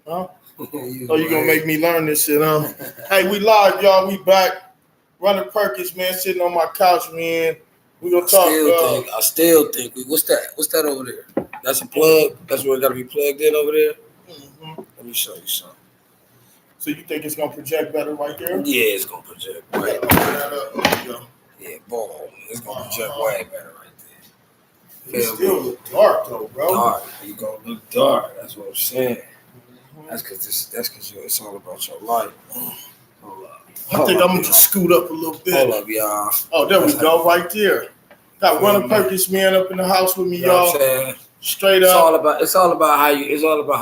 Huh? Oh, you gonna make me learn this shit, huh? Hey, we live, y'all. We back. Running Perkins, man, sitting on my couch, man. We gonna talk. I still think. What's that? What's that over there? That's a plug. That's where it gotta be plugged in over there. Mm-hmm. Let me show you something. So you think it's gonna project better right there? Yeah, it's gonna project way better. There you go. Yeah, boom. It's gonna project way better right there. It still look dark though, bro. Dark. You gonna look dark. That's what I'm saying. That's because it's all about your life. Hold up. I think I'm gonna just scoot up a little bit. Hold up, y'all. Oh, there we go, right there. Got Running Perkins, man, up in the house with me, y'all. Straight up. It's all about how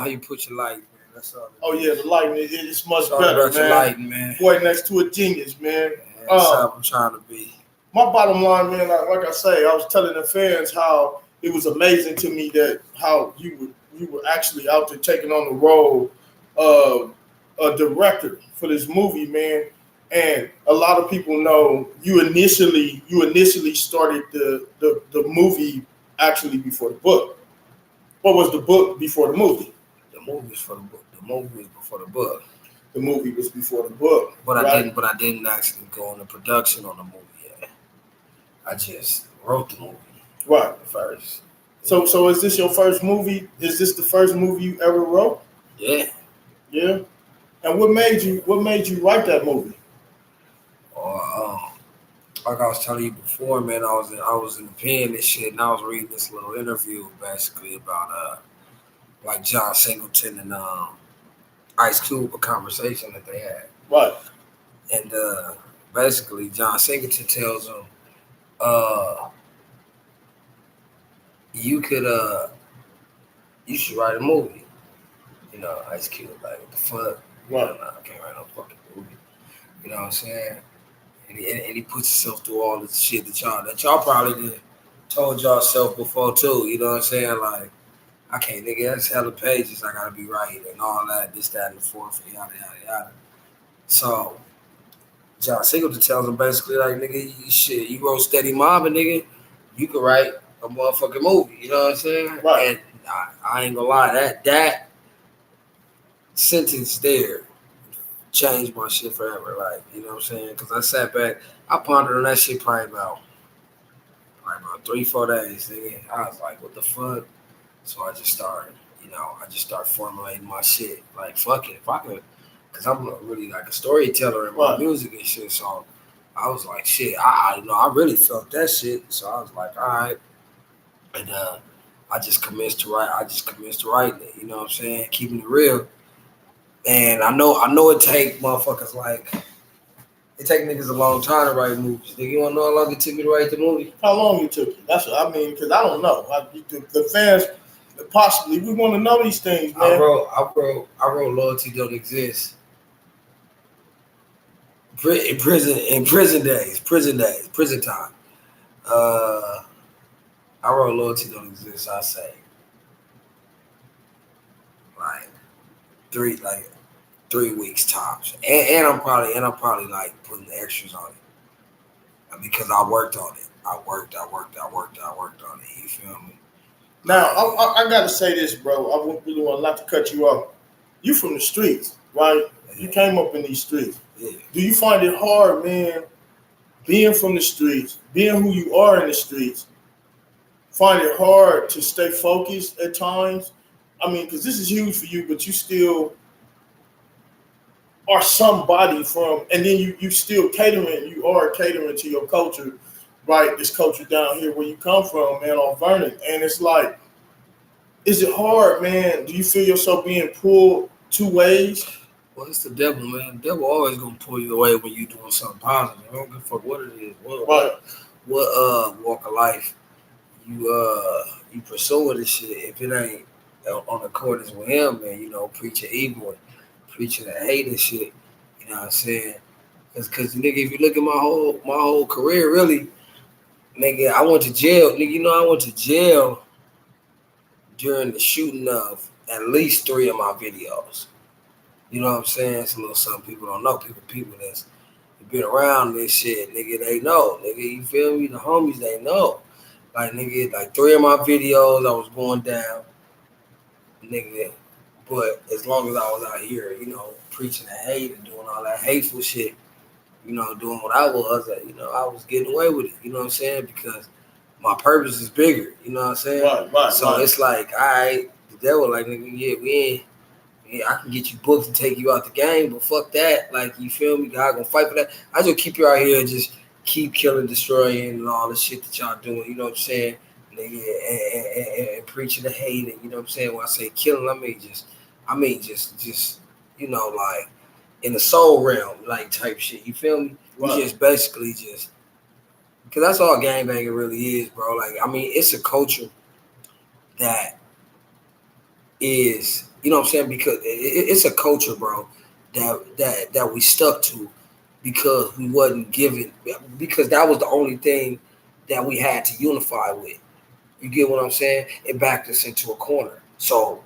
you put your light, man. That's all. Oh yeah, the lighting it's much better, man. Lighting, man. Boy next to a genius, man. That's how I'm trying to be. My bottom line, man, like I say, I was telling the fans how it was amazing to me that how you were actually out there taking on the role of a director for this movie, man. And a lot of people know you initially started the movie actually before the book. What was the book before the movie? The movie was for the book. The movie was before the book. The movie was before the book. But right? I didn't actually go into production on the movie yet. I just wrote the movie. Right. First. So is this your first movie? Is this the first movie you ever wrote? Yeah. Yeah. And what made you write that movie? Like I was telling you before, man, I was in the pen and shit, and I was reading this little interview basically about like John Singleton and Ice Cube, a conversation that they had. Right. And basically John Singleton tells him, you should write a movie. You know, Ice Cube, like, what the fuck? Right. I can't write no fucking movie. You know what I'm saying? And he puts himself through all this shit that y'all probably did told y'allself before too. You know what I'm saying? Like, I can't, nigga, that's hella pages I gotta be writing and all that, this, that, and the fourth, and yada, yada, yada. So, John Singleton tells him basically, like, nigga, you wrote Steady Mobbing, nigga, you could write a motherfucking movie. You know what I'm saying? Right. And I ain't gonna lie, that sentence there changed my shit forever. Like, you know what I'm saying? Because I sat back, I pondered on that shit probably about 3-4 days. Nigga. I was like, what the fuck? So I just started formulating my shit. Like, fuck it, if I could, because I'm really like a storyteller in my music and shit. So I was like, shit, I really felt that shit. So I was like, all right. And I just commenced to writing it. You know what I'm saying? Keeping it real. And I know it take motherfuckers it take niggas a long time to write movies. Nigga, you wanna know how long it took me to write the movie? How long it took you? That's what I mean, because I don't know. The fans possibly we want to know these things, man. I wrote Loyalty Don't Exist. Prison time. I wrote Loyalty Don't Exist. I say like 3 weeks tops, and I'm probably like putting the extras on it because I worked on it. I worked on it. You feel me? Now I gotta say this, bro. I really want not to cut you off. You from the streets, right? Yeah. You came up in these streets. Yeah. Do you find it hard, man, being from the streets, being who you are in the streets? Find it hard to stay focused at times? I mean, because this is huge for you, but you still are somebody from, and then you still you are catering to your culture, right? This culture down here where you come from, man, on Vernon. And it's like, is it hard, man? Do you feel yourself being pulled two ways? Well, it's the devil, man. The devil always gonna pull you away when you're doing something positive. I don't give a fuck what it is. What walk of life you pursuing this shit. If it ain't on accordance with him, man, you know, preaching evil, preaching the hate and shit. You know what I'm saying? Because nigga, if you look at my whole career, really, nigga, I went to jail. Nigga, you know, I went to jail during the shooting of at least 3 of my videos. You know what I'm saying? It's a little something people don't know. People that's been around this shit, nigga, they know. Nigga, you feel me? The homies, they know. Like, nigga, like 3 of my videos, I was going down. Nigga, But as long as I was out here, preaching the hate and doing all that hateful shit, doing what I was, I was getting away with it. You know what I'm saying? Because my purpose is bigger. You know what I'm saying? Right. So it's like, all right, the devil, like, nigga, yeah, we ain't. Yeah, I can get you booked and take you out the game, but fuck that. Like, you feel me? God gonna fight for that. I just keep you out here and just keep killing, destroying, and all the shit that y'all doing. You know what I'm saying? And preaching the hate, and you know what I'm saying? When I say killing, I mean just like in the soul realm, like type shit. You feel me? Right. You just basically because that's all gangbanging really is, bro. Like, I mean, it's a culture that is, you know what I'm saying? Because it's a culture, bro, that we stuck to because we wasn't given, because that was the only thing that we had to unify with. You get what I'm saying? It backed us into a corner. So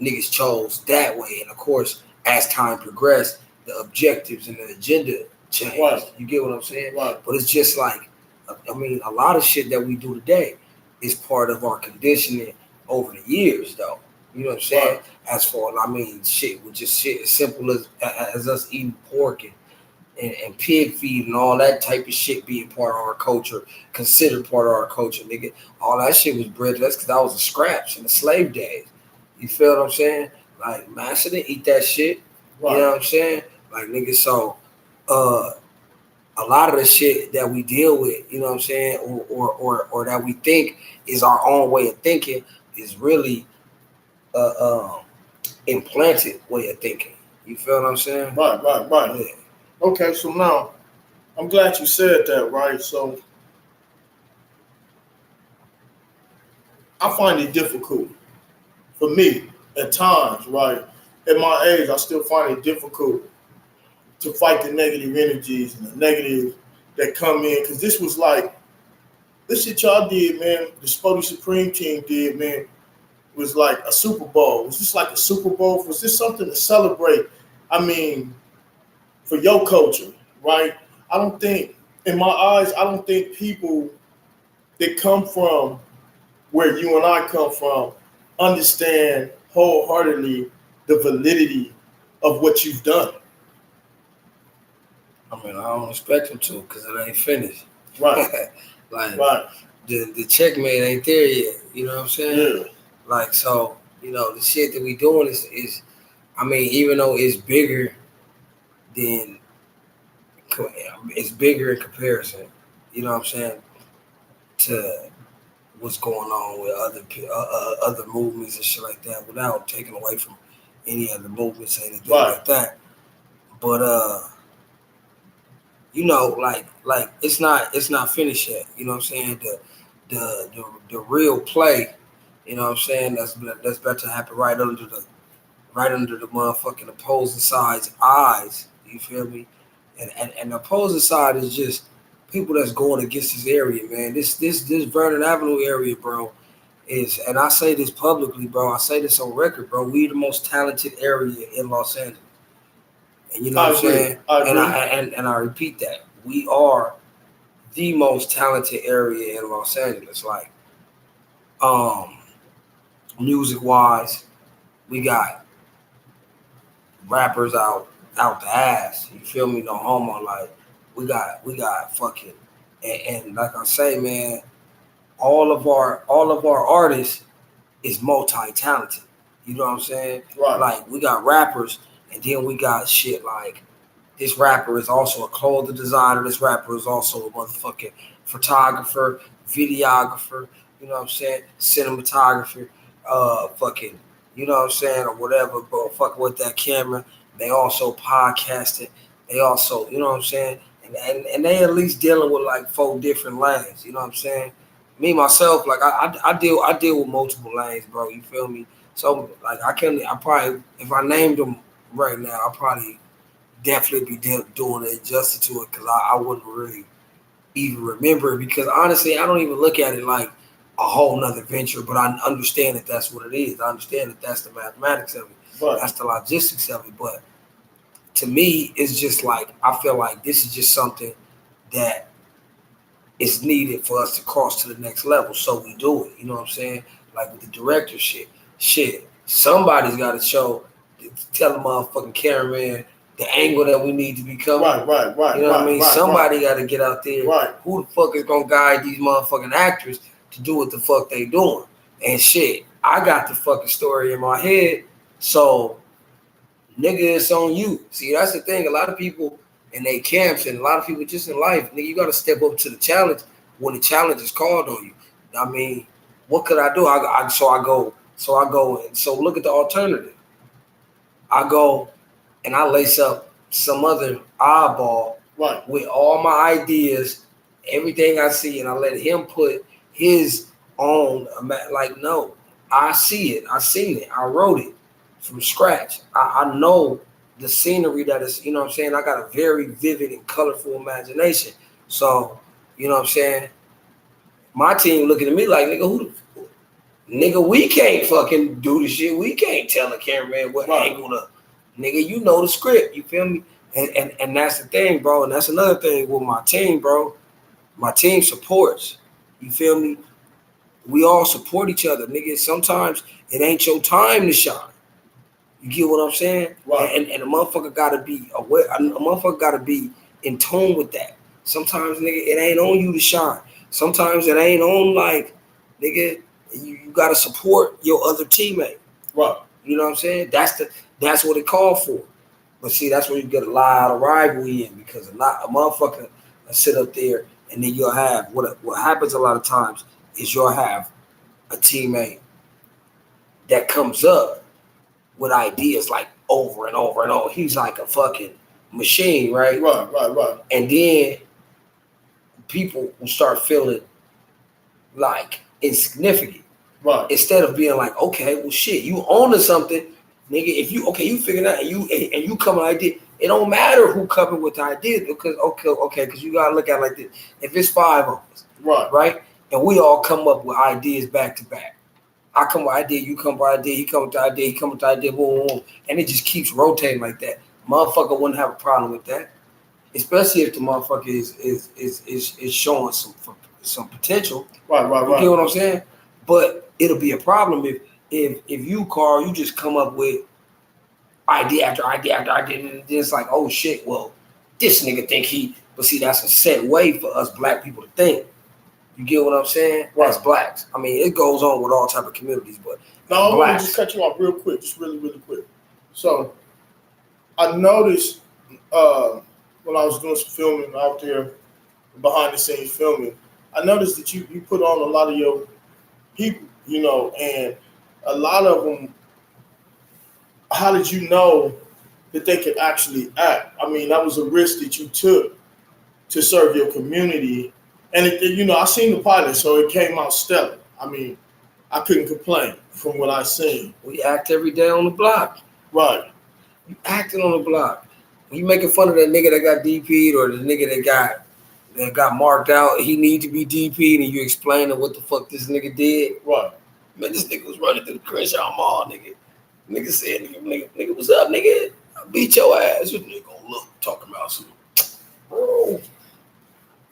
niggas chose that way. And of course, as time progressed, the objectives and the agenda changed. Right. You get what I'm saying? Right. But it's just like, I mean, a lot of shit that we do today is part of our conditioning over the years, though. You know what I'm saying? Right. As for, I mean, shit with just shit as simple as us eating pork and pig feed and all that type of shit being part of our culture, considered part of our culture, nigga. All that shit was bred. That's because I was a scraps in the slave days. You feel what I'm saying? Like, master didn't eat that shit. Right. You know what I'm saying? Like, nigga, so a lot of the shit that we deal with, you know what I'm saying, or that we think is our own way of thinking is really implanted way of thinking. You feel what I'm saying? Right. Yeah. Okay, so now I'm glad you said that, right? So I find it difficult for me at times, right? At my age, I still find it difficult to fight the negative energies and the negative that come in, because this was like, this shit y'all did, man, the Spody Supreme team did, man, was like a Super Bowl. Was this like a Super Bowl? Was this something to celebrate? I mean, for your culture, right? I don't think, in my eyes, I don't think people that come from where you and I come from understand wholeheartedly the validity of what you've done. I mean, I don't expect them to because it ain't finished. Right. Like, right. The checkmate ain't there yet. You know what I'm saying? Yeah. Like, so, the shit that we doing is I mean, even though it's bigger than, it's bigger in comparison, you know what I'm saying, to what's going on with other movements and shit like that, without taking away from any other movements or anything like that. But like it's not finished yet. You know what I'm saying? The real play, you know what I'm saying, that's about to happen right under the motherfucking opposing side's eyes. You feel me? And the opposing side is just people that's going against this area, man. This Vernon Avenue area, bro, is, and I say this publicly, bro. I say this on record, bro. We the most talented area in Los Angeles. And you know what I'm saying? And I repeat that. We are the most talented area in Los Angeles. Like, music wise, we got rappers out the ass. You feel me? No homo. Like, we got fucking, and like I say, man, all of our artists is multi-talented. You know what I'm saying? Right. Like, we got rappers, and then we got shit like, this rapper is also a clothing designer. This rapper is also a motherfucking photographer, videographer, you know what I'm saying, cinematographer, fucking, you know what I'm saying, or whatever, bro, fucking with that camera. They also podcasting. They also, you know what I'm saying, and they at least dealing with like 4 different lanes. You know what I'm saying? Me myself, like I deal with multiple lanes, bro. You feel me? So like I probably, if I named them right now, I probably definitely be doing injustice to it, because I wouldn't really even remember it, because honestly I don't even look at it like a whole nother venture, but I understand that that's what it is. I understand that that's the mathematics of it. Right. That's the logistics of it. But to me, it's just like, I feel like this is just something that is needed for us to cross to the next level. So we do it. You know what I'm saying? Like with the director shit. somebody's got to tell the motherfucking cameraman the angle that we need to be coming. Right. You know what I mean? Somebody got to get out there. Right. Who the fuck is gonna guide these motherfucking actors to do what the fuck they doing? And shit, I got the fucking story in my head, so nigga, it's on you. See, that's the thing. A lot of people in their camps and a lot of people just in life, nigga, you got to step up to the challenge when the challenge is called on you. I mean, what could I do? So I go. So look at the alternative. I go and I lace up some other oddball with all my ideas, everything I see, and I let him put his own. Like, no, I see it. I seen it. I wrote it from scratch. I know the scenery that is, you know what I'm saying? I got a very vivid and colorful imagination. So, you know what I'm saying? My team looking at me like, nigga, we can't fucking do the shit. We can't tell the cameraman what angle to, nigga, you know the script. You feel me? And that's the thing, bro. And that's another thing with my team, bro. My team supports. You feel me? We all support each other, nigga. Sometimes it ain't your time to shine. You get what I'm saying? Right. And a motherfucker gotta be aware. A motherfucker gotta be in tune with that. Sometimes, nigga, it ain't on you to shine. Sometimes it ain't on, like, nigga, you gotta support your other teammate. Right. You know what I'm saying? That's what it called for. But see, that's where you get a lot of rivalry in, because a motherfucker will sit up there and then you'll have what happens a lot of times is you'll have a teammate that comes up with ideas like over and over and over. He's like a fucking machine, right? Right. And then people will start feeling like insignificant. Right. Instead of being like, okay, well shit, you own something, nigga. If you you figure out and you come with an idea, it don't matter who coming with the idea, because because you gotta look at it like this. If it's 5 of us, right, and we all come up with ideas back to back. I come with idea, you come with idea, he come with the idea, he come with the idea, boom, and it just keeps rotating like that. Motherfucker wouldn't have a problem with that, especially if the motherfucker is showing some potential. Right. You get what I'm saying? But it'll be a problem if you, Carl, you just come up with idea after idea after idea, and it's like, oh shit, well, this nigga think he. But see, that's a set way for us black people to think. You get what I'm saying? Right. As blacks. I mean, it goes on with all type of communities, but now I'm gonna just cut you off real quick, just really quick. So I noticed when I was doing some filming out there, behind the scenes filming, I noticed that you put on a lot of your people, you know, and a lot of them. How did you know that they could actually act? I mean, that was a risk that you took to serve your community. And, I seen the pilot, so it came out stellar. I mean, I couldn't complain from what I seen. We act every day on the block. Right. You acting on the block. When you making fun of that nigga that got DP'd or the nigga that got marked out, he need to be DP'd, and you explaining what the fuck this nigga did. Right. Man, this nigga was running through the Crenshaw Mall, nigga. Nigga said, nigga, what's up, nigga? I beat your ass. This nigga gonna look, talking about some, bro,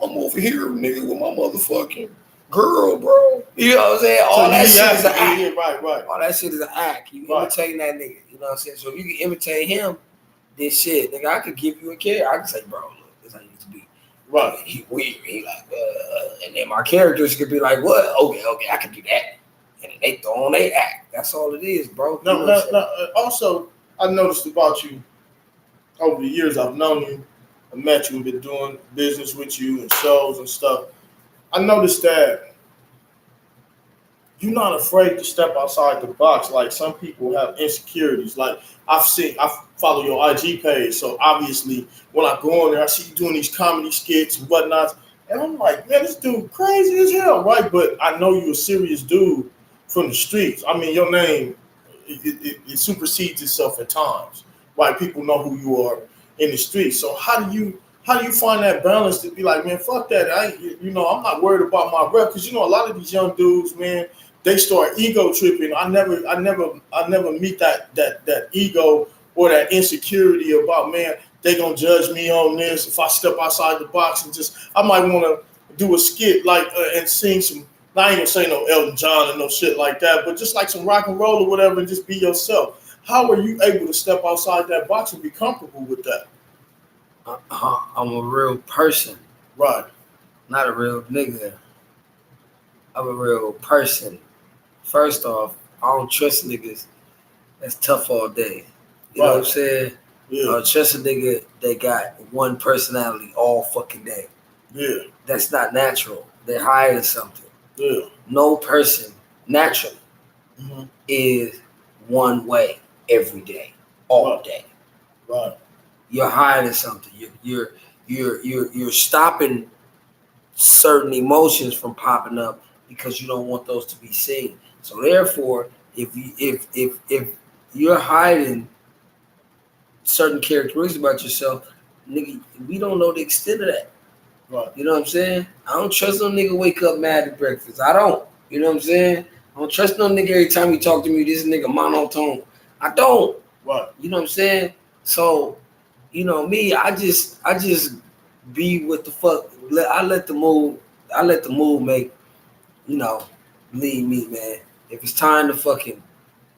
I'm over here, nigga, with my motherfucking girl, bro. You know what I'm saying? All that shit is an act. Yeah, right. All that shit is an act. You imitating that nigga. You know what I'm saying? So if you can imitate him, this shit, nigga, I could give you a character. I can say, bro, look, this how you used to be. Right. He weird. He like, and then my characters could be like, what? Okay, I can do that. And they throw on they act. That's all it is, bro. No. Also, I noticed about you over the years. I've known you, I met you, and been doing business with you and shows and stuff. I noticed that you're not afraid to step outside the box. Like, some people have insecurities. Like, I follow your IG page, so obviously when I go on there, I see you doing these comedy skits and whatnot, and I'm like, man, this dude crazy as hell, right? But I know you're a serious dude from the streets. I mean, your name, it supersedes itself at times, right? People know who you are in the streets. So how do you find that balance to be like, man, fuck that. I'm not worried about my rep, because a lot of these young dudes, man, they start ego tripping. I never meet that ego or that insecurity about, man, they gonna judge me on this if I step outside the box, and I might want to do a skit like and sing some Now I ain't gonna say no Elton John and no shit like that, but just like some rock and roll or whatever, and just be yourself. How are you able to step outside that box and be comfortable with that? I'm a real person. Right. Not a real nigga. I'm a real person. First off, I don't trust niggas that's tough all day. You know what I'm saying? Yeah. I don't trust a nigga that got one personality all fucking day. Yeah. That's not natural. They're hiding something. Yeah. No person naturally is one way every day, all day. Right. You're hiding something. You're stopping certain emotions from popping up because you don't want those to be seen. So therefore, if you're hiding certain characteristics about yourself, nigga, we don't know the extent of that. Right. You know what I'm saying? I don't trust no nigga wake up mad at breakfast. I don't. You know what I'm saying? I don't trust no nigga every time he talk to me, this nigga monotone. I don't. Right. You know what I'm saying? So, you know, me, I just be what the fuck. I let the mood make, you know, lead me, man. If it's time to fucking,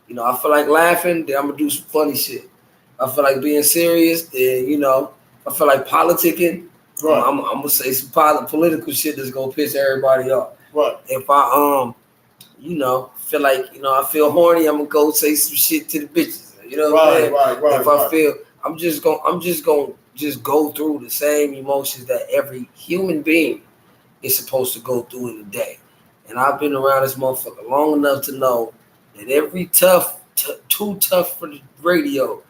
you know, I feel like laughing, then I'm gonna do some funny shit. I feel like being serious, then, you know, I feel like politicking, right. I'm gonna say some political shit that's gonna piss everybody off. Right. If I you know, feel like, you know, I feel horny, I'm gonna go say some shit to the bitches. You know what I'm saying? Right. If I feel, I'm just gonna go through the same emotions that every human being is supposed to go through in a day. And I've been around this motherfucker long enough to know that every too tough for the radio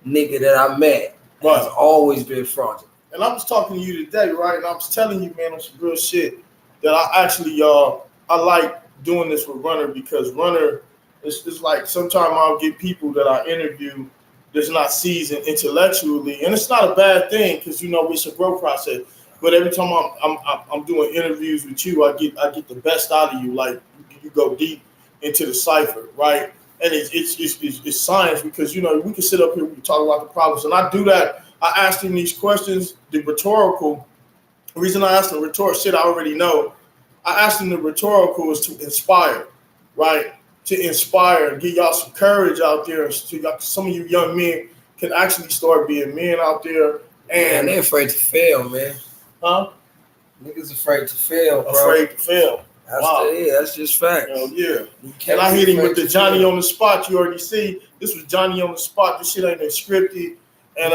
nigga that I met has always been fraudulent. And I was talking to you today, right? And I was telling you, man, on some real shit that I actually, I like doing this with Runner because Runner, it's like sometimes I'll get people that I interview that's not seasoned intellectually, and it's not a bad thing because you know it's a growth process. But every time I'm doing interviews with you, I get the best out of you. Like you go deep into the cipher, right? And it's science because you know we can sit up here, we can talk about the problems, and I do that. I asked him these questions, the rhetorical. The reason I asked him rhetorical shit I already know. I asked him the rhetorical is to inspire, right? To inspire, give y'all some courage out there, so some of you young men can actually start being men out there. And they're afraid to fail, man. Huh? Niggas afraid to fail, bro. Afraid to fail. That's just fact. Hell yeah. And I hit him with the Johnny on the spot. You already see. This was Johnny on the spot. This shit ain't been scripted. And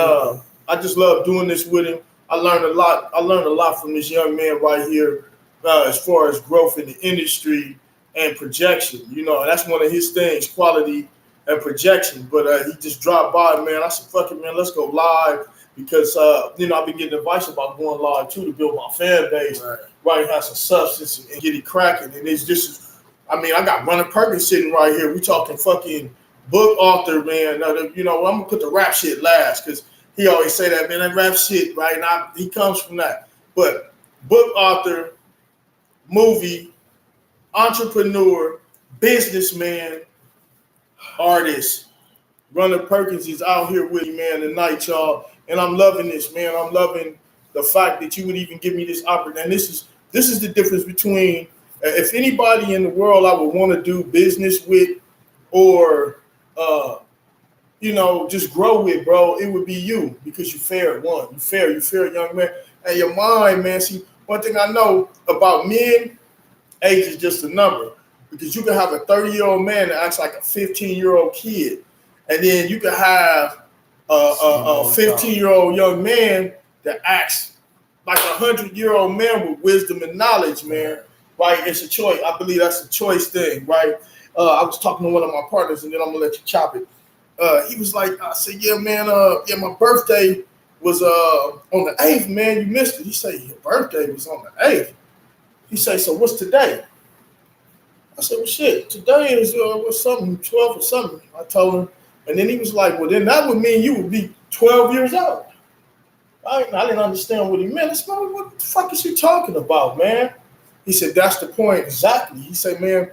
I just love doing this with him. I learned a lot from this young man right here as far as growth in the industry and projection. You know, that's one of his things, quality and projection. But he just dropped by, man. I said, fuck it, man, let's go live. Because, you know, I've been getting advice about going live, too, to build my fan base, right? Have some substance and get it cracking. And it's just, I mean, I got Runner Perkins sitting right here. We talking fucking book author, man. You know, I'm going to put the rap shit last because he always say that, man, that rap shit, right? And he comes from that. But book author, movie, entrepreneur, businessman, artist. Runner Perkins is out here with me, man, tonight, y'all. And I'm loving this, man. I'm loving the fact that you would even give me this opportunity. And this is the difference between if anybody in the world I would want to do business with or you know, just grow with, bro, it would be you because you fair, one. You fair, young man. And your mind, man. See, one thing I know about men, age is just a number. Because you can have a 30-year-old man that acts like a 15-year-old kid. And then you can have a 15-year-old young man that acts like a 100-year-old man with wisdom and knowledge, man. Right? It's a choice. I believe that's a choice thing, right? I was talking to one of my partners, and then I'm gonna let you chop it. He was like, I said, yeah, man, my birthday was on the 8th, man. You missed it. He said, your birthday was on the 8th. He said, so what's today? I said, well, shit, today is what's something, 12 or something. I told him. And then he was like, well, then that would mean you would be 12 years old. I didn't understand what he meant. I said, what the fuck is he talking about, man? He said, that's the point exactly. He said, man,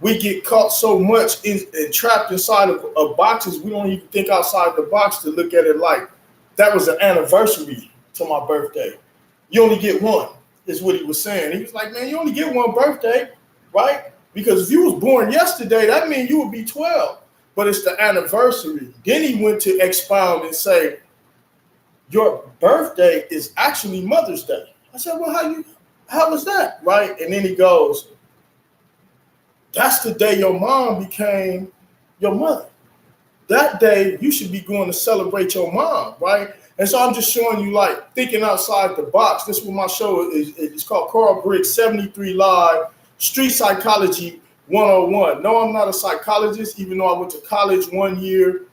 we get caught so much and trapped inside of boxes, we don't even think outside the box to look at it like that was an anniversary to my birthday. You only get one, is what he was saying. He was like, man, you only get one birthday. right? Because if you was born yesterday, that means you would be 12. But it's the anniversary. Then he went to expound and say, your birthday is actually Mother's Day. I said, well, how was that? Right? And then he goes, that's the day your mom became your mother. That day, you should be going to celebrate your mom, right? And so I'm just showing you, like, thinking outside the box. This is what my show is. It's called Carl Briggs 73 Live, Street Psychology 101. No, I'm not a psychologist, even though I went to college 1 year,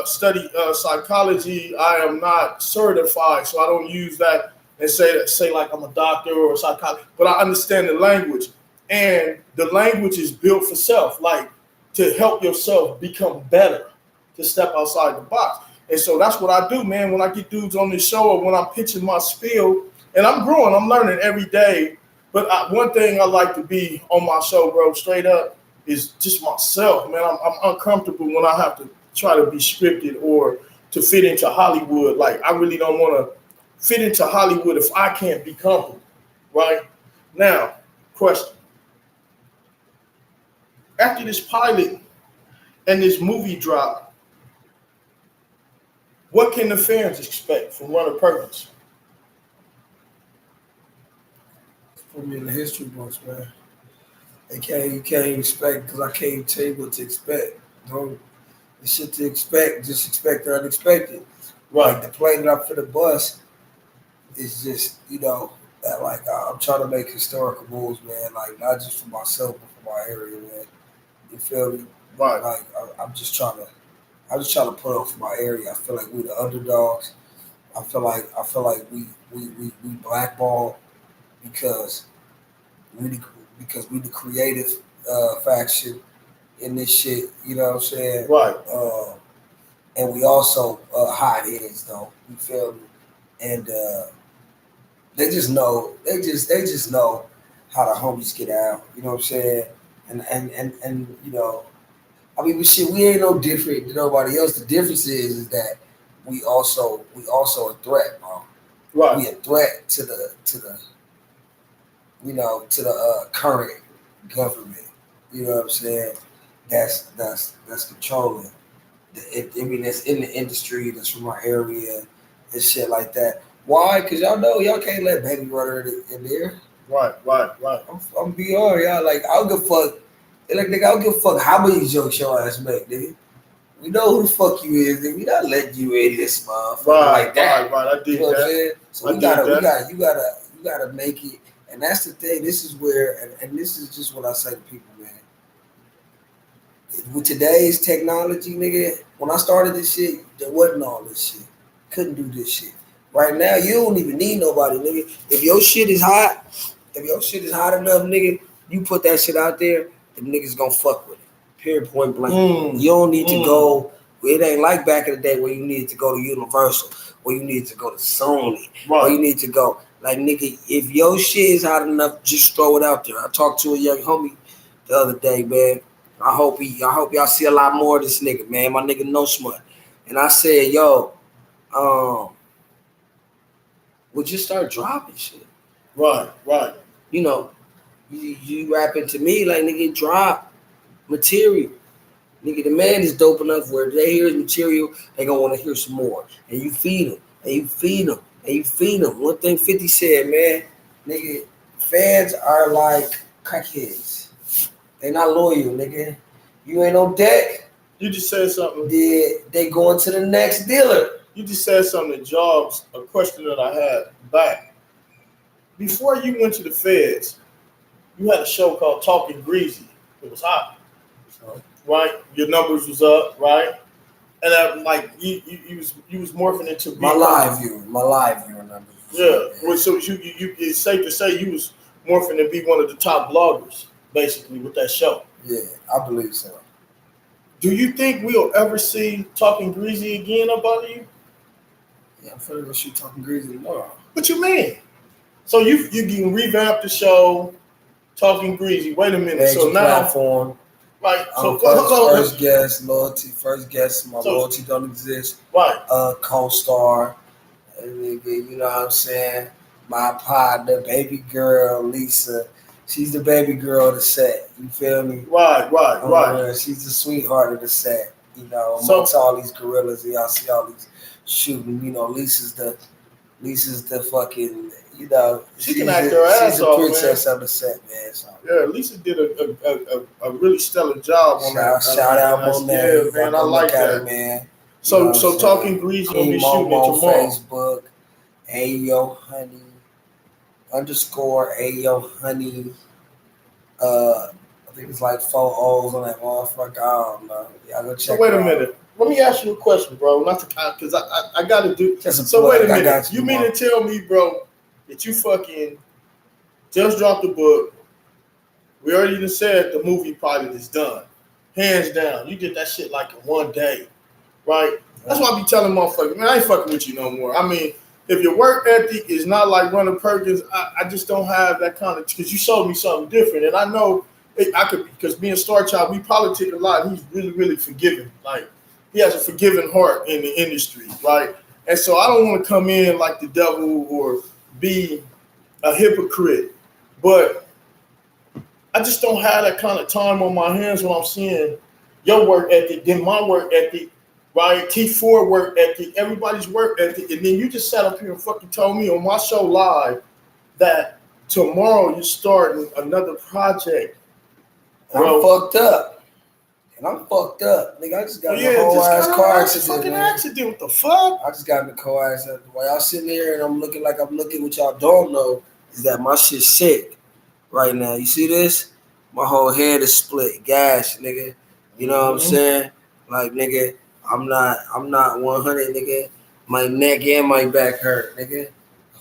study psychology. I am not certified, so I don't use that and say like I'm a doctor or a psychologist. But I understand the language. And the language is built for self, like to help yourself become better, to step outside the box. And so that's what I do, man. When I get dudes on this show or when I'm pitching my spiel, and I'm growing, I'm learning every day. But one thing I like to be on my show, bro, straight up, is just myself, man. I'm uncomfortable when I have to try to be scripted or to fit into Hollywood. Like, I really don't want to fit into Hollywood if I can't be comfortable, right? Now, question. After this pilot and this movie drop, what can the fans expect from Runner Perkins? Put me in the history books, man. You can't expect, because I can't tell you what to expect. Don't the shit to expect, just expect the unexpected. Right. Like the plane that I'm for the bus is just, that like I'm trying to make historical moves, man. Like not just for myself, but for my area, man. You feel me? Right. Like I'm just trying to put on for my area. I feel like we the underdogs. I feel like we blackballed because we the creative faction in this shit. You know what I'm saying? Right. And we also hot heads though. You feel me? And they just know how the homies get out. You know what I'm saying? And I mean, shit, we ain't no different than nobody else. The difference is that we also a threat, bro. Right. We a threat to the current government. You know what I'm saying? That's controlling. That's in the industry. That's from our area and shit like that. Why? Because y'all know y'all can't let Baby Runner in there. Right. I'm BR, y'all. Like, I don't give a fuck. Like, nigga, I don't give a fuck how many jokes your ass make, nigga. We know who the fuck you is, nigga. We not letting you in this motherfucker like that. Right. I did you know that. What I'm saying? So you gotta make it. And that's the thing. This is where, and this is just what I say to people, man. With today's technology, nigga, when I started this shit, there wasn't all this shit. Couldn't do this shit. Right now, you don't even need nobody, nigga. If your shit is hot enough, nigga, you put that shit out there, the niggas gonna fuck with it. Period, point blank. You don't need to go. It ain't like back in the day where you needed to go to Universal, where you needed to go to Sony, where you need to go. Like, nigga, if your shit is hot enough, just throw it out there. I talked to a young homie the other day, man. I hope y'all see a lot more of this nigga, man. My nigga No Smut. And I said, yo, we'll just start dropping shit. Right. You know, you rapping to me like, nigga, drop material. Nigga, the man is dope enough where they hear his material, they gonna want to hear some more. And you feed them, and you feed them, and you feed them. One thing 50 said, man, nigga, fans are like crackheads. They not loyal, nigga. You ain't on deck. You just said something. They going to the next dealer. You just said something that jogs a question that I had back. Before you went to the feds, you had a show called Talking Greasy. It was hot. Right? Your numbers was up, right? And that, like, you was morphing into my live viewer numbers. Yeah. Well, so you it's safe to say you was morphing to be one of the top bloggers, basically, with that show. Yeah, I believe so. Do you think we'll ever see Talking Greasy again up under you? Yeah, I'm finna go shoot Talking Greasy tomorrow. What you mean? So you can revamp the show, Talking Greasy. Wait a minute. Major so now platform. Right. So first guest, loyalty. First guest, my loyalty don't exist. Right. Co-star. You know what I'm saying? My partner, baby girl, Lisa. She's the baby girl of the set. You feel me? Right. She's the sweetheart of the set. You know, So- amongst all these gorillas, y'all see all these shooting. You know, Lisa's the fucking. You know, She can act her ass she's the off, princess man. of the set, man. So. Yeah, Lisa did a really stellar job on that. Shout out Monet. Yeah, man, I like that. It, man. So, You know so talking greasy gonna be shooting it tomorrow. Facebook, Ayo Honey, _ Ayo Honey. I think it's like 4 O's on that motherfucker. I don't know. Y'all go check. So wait a minute. Let me ask you a question, bro. Not to count, because I got to do. So wait a minute. You mean to tell me, bro, that you fucking just dropped the book? We already even said the movie pilot is done, hands down. You did that shit like in one day, right? That's why I be telling motherfuckers, man, I ain't fucking with you no more. I mean, if your work ethic is not like Runner Perkins, I just don't have that kind of. Because you showed me something different, and I know I could, because being Star Child, we politic a lot. He's really, really forgiving. Like, he has a forgiving heart in the industry, right? And so I don't want to come in like the devil or be a hypocrite, but I just don't have that kind of time on my hands when I'm seeing your work ethic, then my work ethic, right? T4 work ethic, everybody's work ethic, and then you just sat up here and fucking told me on my show live that tomorrow you're starting another project. I'm fucked up. And I'm fucked up. Nigga, I just got in a whole ass car accident. Fucking accident, what the fuck? I just got in the car accident. While y'all sitting here and I'm looking like I'm looking, what y'all don't know is that my shit's sick right now. You see this? My whole head is split, gas, nigga. You know what I'm saying? Like, nigga, I'm not 100, nigga. My neck and my back hurt, nigga.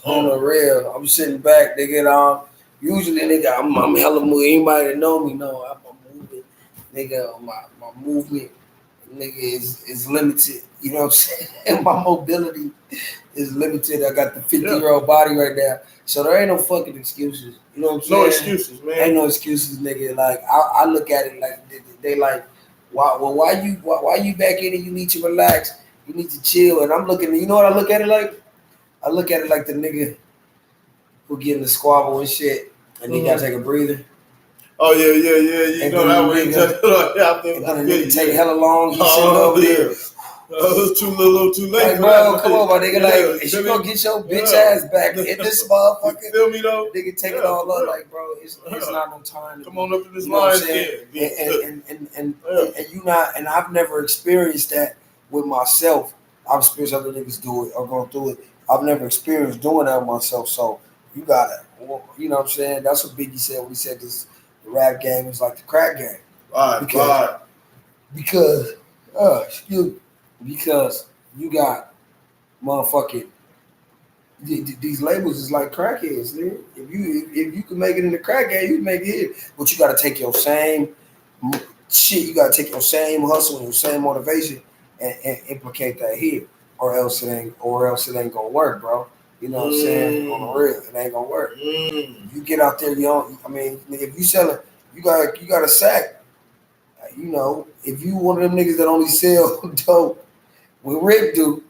On the real. I'm sitting back, nigga, and usually, nigga, I'm hella moving. Anybody that know me know I'm moving. Nigga, my movement, nigga, is limited. You know what I'm saying? My mobility is limited. I got the 50-year-old body right now. So there ain't no fucking excuses. You know what I'm saying? No excuses, man. Ain't no excuses, nigga. Like, I look at it like they like, why you back in and you need to relax? You need to chill. And I'm looking, you know what I look at it like? I look at it like the nigga who get in the squabble and shit, and he gotta take a breather. Oh yeah. You know that way. And then nigga take hella long. It's too little, too late. Like, bro, come on, my nigga. Like, if you gonna get your bitch ass back in this motherfucker, you feel me though? Nigga, take it all up. Like, bro, it's not no time. Come on up in this line, and you not. And I've never experienced that with myself. I've experienced other niggas do it or going through it. I've never experienced doing that with myself. So you gotta, you know what I'm saying? That's what Biggie said when he said this. The rap game is like the crack game. Because you got motherfucking these labels is like crackheads, nigga. If you can make it in the crack game, you can make it here. But you gotta take your same shit, you gotta take your same hustle and your same motivation and implicate that here. Or else it ain't gonna work, bro. You know what I'm saying? On the real, it ain't gonna work. You get out there, if you selling, you got a sack. You know, if you one of them niggas that only sell dope with Rick do,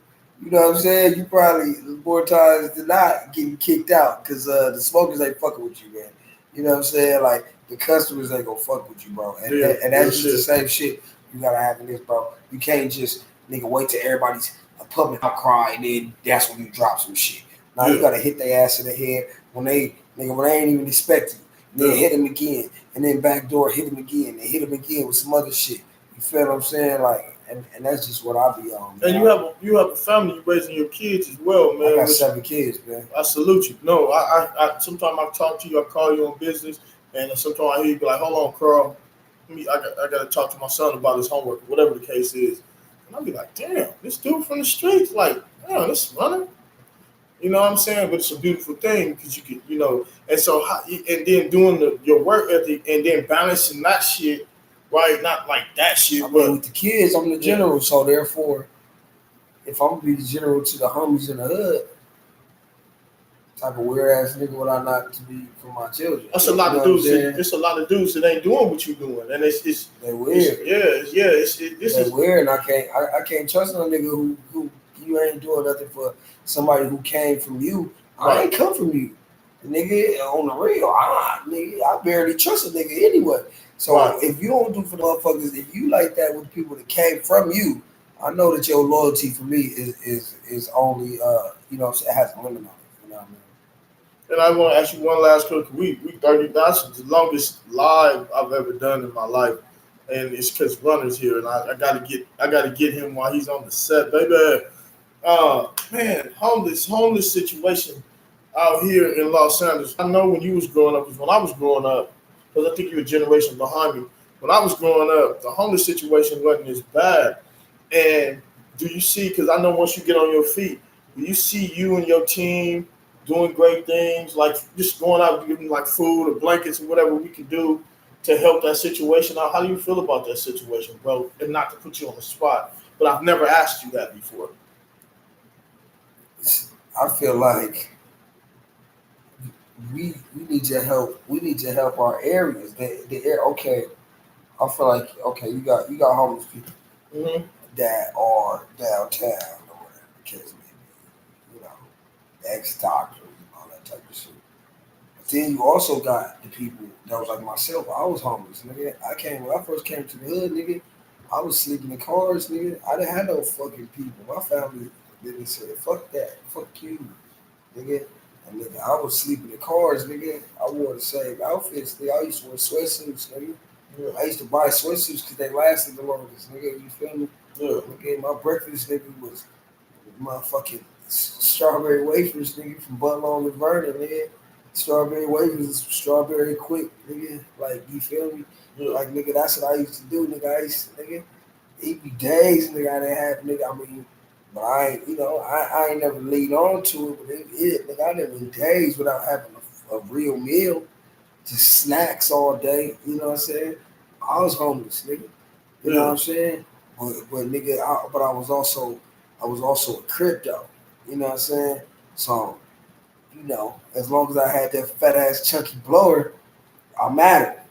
you know what I'm saying? You probably more times than not getting kicked out because the smokers ain't fucking with you, man. You know what I'm saying? Like the customers ain't gonna fuck with you, bro. And that's just the same shit you gotta have in this, bro. You can't just wait till everybody's a public outcry and then that's when you drop some shit. Now you gotta hit their ass in the head when they ain't even expecting. Then hit them again, and then backdoor hit them again, and hit them again with some other shit. You feel what I'm saying? Like, and that's just what I be on. Man. And you have a family, you raising your kids as well, man. I got 7 kids, man. I salute you. No, I sometimes I talk to you, I call you on business, and sometimes I hear you be like, "Hold on, Carl, I gotta talk to my son about his homework, whatever the case is." And I'll be like, "Damn, this dude from the streets, like, damn, this runner." You know what I'm saying? But it's a beautiful thing because you can, and so, and then doing your work ethic and then balancing that shit, right? Not like that shit. I mean, with the kids, I'm the general. So therefore, if I'm gonna be the general to the homies in the hood, type of weird ass nigga would I not to be for my children? That's a lot of dudes. It's a lot of dudes that ain't doing what you doing, and it's they weird. It's weird, and I can't trust no nigga who you ain't doing nothing for somebody who came from you. I ain't come from you. Nigga, on the real, I barely trust a nigga anyway. So if you don't do for the motherfuckers, if you like that with people that came from you, I know that your loyalty for me is only you know, it has a limit on it. You know what I mean? And I want to ask you one last question. We 30. That's the longest live I've ever done in my life, and it's because Runner's here, and I gotta get him while he's on the set, baby. Man, homeless situation out here in Los Angeles. I know when you was growing up, because when I was growing up, because I think you're a generation behind me. When I was growing up, the homeless situation wasn't as bad. And do you see? Because I know once you get on your feet, do you see you and your team doing great things, like just going out and giving like food or blankets or whatever we can do to help that situation out? How do you feel about that situation, bro? And not to put you on the spot, but I've never asked you that before. I feel like we need your help. We need to help our areas. Okay. I feel like okay, you got homeless people that are downtown or whatever the case may be. You know, ex-doctors and all that type of shit. But then you also got the people that was like myself. I was homeless, nigga. When I first came to the hood, nigga. I was sleeping in cars, nigga. I didn't have no fucking people. My family didn't say, fuck that, fuck you, nigga. And nigga, I was sleeping in cars, nigga. I wore the same outfits, nigga. I used to wear sweatsuits, nigga. Yeah. I used to buy sweatsuits because they lasted the longest, nigga. You feel me? Yeah. Nigga, my breakfast, nigga, was motherfucking strawberry wafers, nigga, from Bud Long and Vernon, nigga. Strawberry wafers, strawberry quick, nigga. Like, you feel me? Yeah. Like, nigga, that's what I used to do, nigga. Nigga, it be days, nigga, I didn't have, nigga, I mean, but I ain't, you know, I ain't never lead on to it, but nigga, I never been days without having a real meal, just snacks all day, you know what I'm saying? I was homeless, nigga, you know what I'm saying? But nigga, I was also a crypto, you know what I'm saying? So, you know, as long as I had that fat ass chunky blower, I mattered,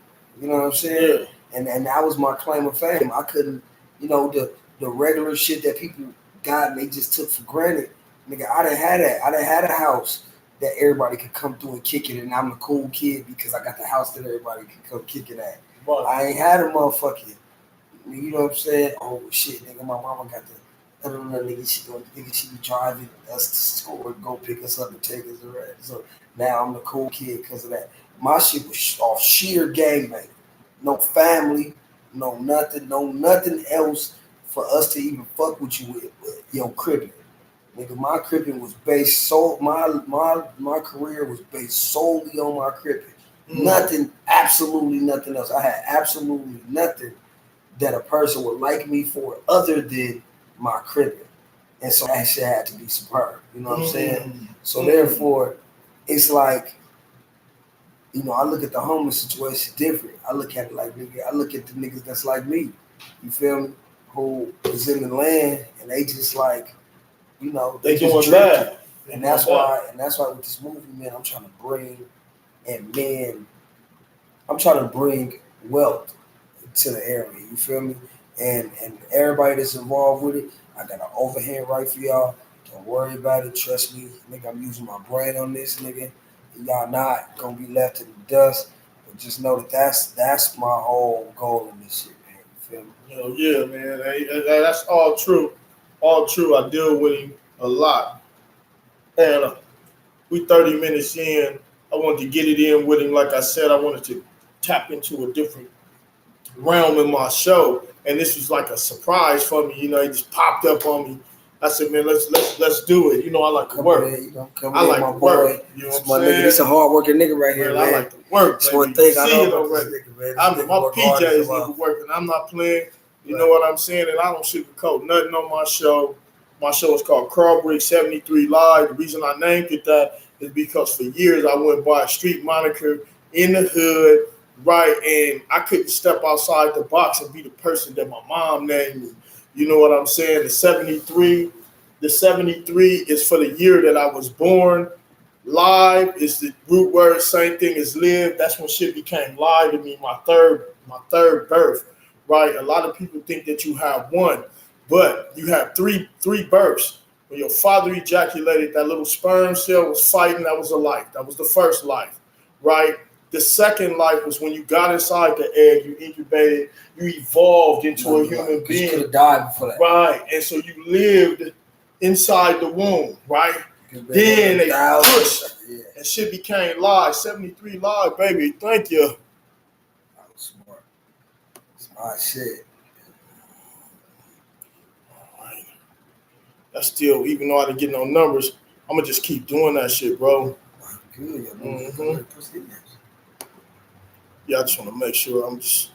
you know what I'm saying? Yeah. And that was my claim of fame. I couldn't, you know, the regular shit that people got and they just took for granted. Nigga, I didn't have that. I didn't have a house that everybody could come through and kick it, and I'm the cool kid because I got the house that everybody could come kick it at. Right. I ain't had a motherfucking, you know what I'm saying? Oh shit, nigga, my mama got the nigga, she be driving us to school and go pick us up and take us around. So now I'm the cool kid because of that. My shit was off sheer gangbang. No family, no nothing else for us to even fuck with you with. Yo, crippin'. Nigga, my crippin' was based my career was based solely on my crippin'. Nothing, absolutely nothing else. I had absolutely nothing that a person would like me for other than my crippin'. And so that shit had to be superb. You know what I'm saying? So therefore, it's like, you know, I look at the homeless situation different. I look at it like, nigga, I look at the niggas that's like me. You feel me? Who is in the land and they just like, you know, they doing bad. And that's why with this movie, man, I'm trying to bring wealth to the area. You feel me? And everybody that's involved with it, I got an overhand right for y'all. Don't worry about it. Trust me, nigga. I'm using my brain on this, nigga. Y'all not gonna be left in the dust. But just know that that's my whole goal in this shit, man. You feel me? Yeah, man. That's all true. All true. I deal with him a lot. And we 30 minutes in. I wanted to get it in with him. Like I said, I wanted to tap into a different realm in my show. And this was like a surprise for me. You know, it just popped up on me. I said, man, let's do it. You know, I like to work. I like to work. You know what I'm saying? This a hard working nigga right here, man. I like to work. That's one thing I know about this nigga, man. My PJs nigga working. I'm not playing. You know what I'm saying? And I don't sugarcoat nothing on my show. My show is called Carl Briggs 73 Live. The reason I named it that is because for years I went by a street moniker in the hood, right? And I couldn't step outside the box and be the person that my mom named me. You know what I'm saying? The 73 is for the year that I was born. Live is the root word, same thing as live. That's when shit became live to me, my third birth, right? A lot of people think that you have one, but you have three births. When your father ejaculated, that little sperm cell was fighting. That was a life. That was the first life, right? The second life was when you got inside the egg, you incubated, you evolved into a human being. You could have died before that. Right. And so you lived inside the womb, right? Then they pushed and shit became live. 73 live, baby. Thank you. That was smart. Smart shit. That's still, even though I didn't get no numbers, I'm gonna just keep doing that shit, bro. Good. Yeah, I just want to make sure I'm just